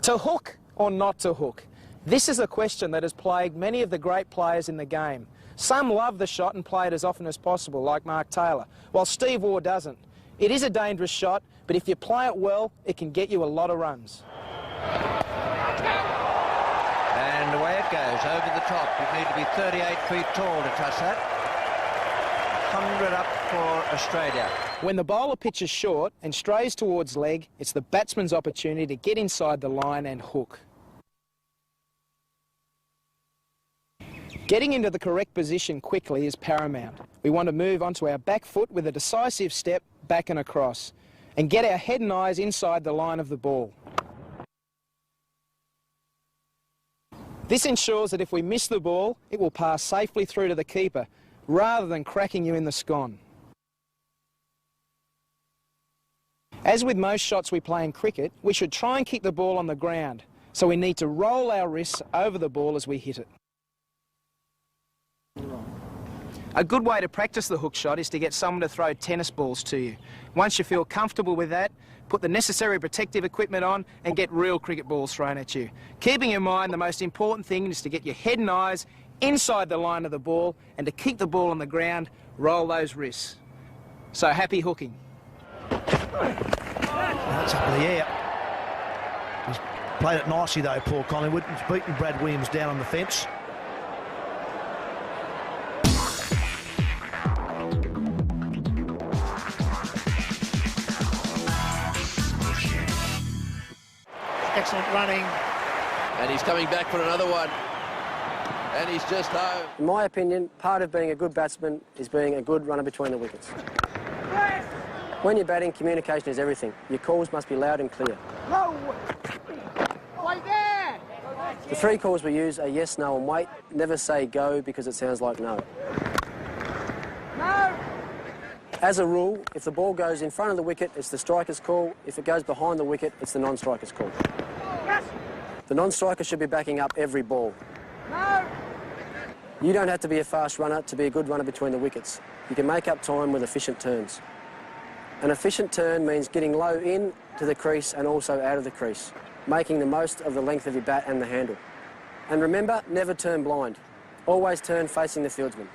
To hook or not to hook? This is a question that has plagued many of the great players in the game. Some love the shot and play it as often as possible, like Mark Taylor, while Steve Waugh doesn't. It is a dangerous shot, but if you play it well, it can get you a lot of runs. And away it goes, over the top. You need to be 38 feet tall to touch that. 100 up for Australia. When the bowler pitches short and strays towards leg, it's the batsman's opportunity to get inside the line and hook. Getting into the correct position quickly is paramount. We want to move onto our back foot with a decisive step back and across, and get our head and eyes inside the line of the ball. This ensures that if we miss the ball, it will pass safely through to the keeper, rather than cracking you in the scon. As with most shots we play in cricket, we should try and keep the ball on the ground, so we need to roll our wrists over the ball as we hit it. A good way to practice the hook shot is to get someone to throw tennis balls to you. Once you feel comfortable with that, put the necessary protective equipment on and get real cricket balls thrown at you. Keeping in mind the most important thing is to get your head and eyes inside the line of the ball, and to keep the ball on the ground, roll those wrists. So happy hooking. That's up in the air. He's played it nicely though, Paul Collingwood. He's beaten Brad Williams down on the fence. Excellent running. And he's coming back for another one. And he's just home. In my opinion, part of being a good batsman is being a good runner between the wickets. When you're batting, communication is everything. Your calls must be loud and clear. No! Wait there! The three calls we use are yes, no and wait. Never say go because it sounds like no. No! As a rule, if the ball goes in front of the wicket, it's the striker's call. If it goes behind the wicket, it's the non-striker's call. Yes! The non-striker should be backing up every ball. No! You don't have to be a fast runner to be a good runner between the wickets. You can make up time with efficient turns. An efficient turn means getting low in to the crease and also out of the crease, making the most of the length of your bat and the handle. And remember, never turn blind. Always turn facing the fieldsman.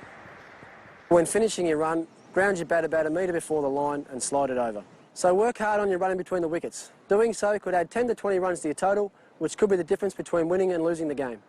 When finishing your run, ground your bat about a metre before the line and slide it over. So work hard on your running between the wickets. Doing so could add 10 to 20 runs to your total, which could be the difference between winning and losing the game.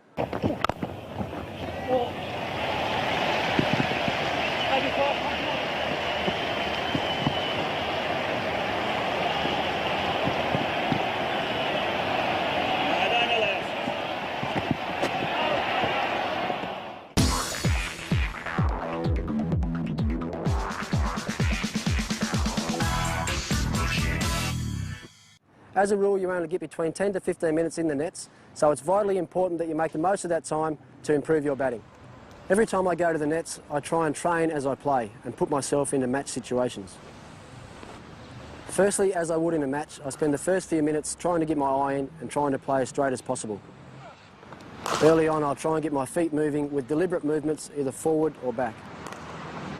As a rule, you only get between 10 to 15 minutes in the nets, so it's vitally important that you make the most of that time to improve your batting. Every time I go to the nets, I try and train as I play and put myself into match situations. Firstly, as I would in a match, I spend the first few minutes trying to get my eye in and trying to play as straight as possible. Early on, I'll try and get my feet moving with deliberate movements, either forward or back.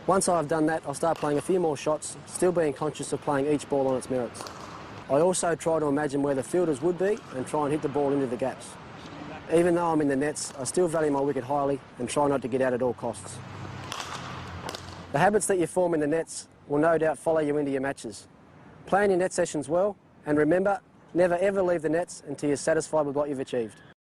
Once I've done that, I'll start playing a few more shots, still being conscious of playing each ball on its merits. I also try to imagine where the fielders would be and try and hit the ball into the gaps. Even though I'm in the nets, I still value my wicket highly and try not to get out at all costs. The habits that you form in the nets will no doubt follow you into your matches. Plan your net sessions well, and remember, never ever leave the nets until you're satisfied with what you've achieved.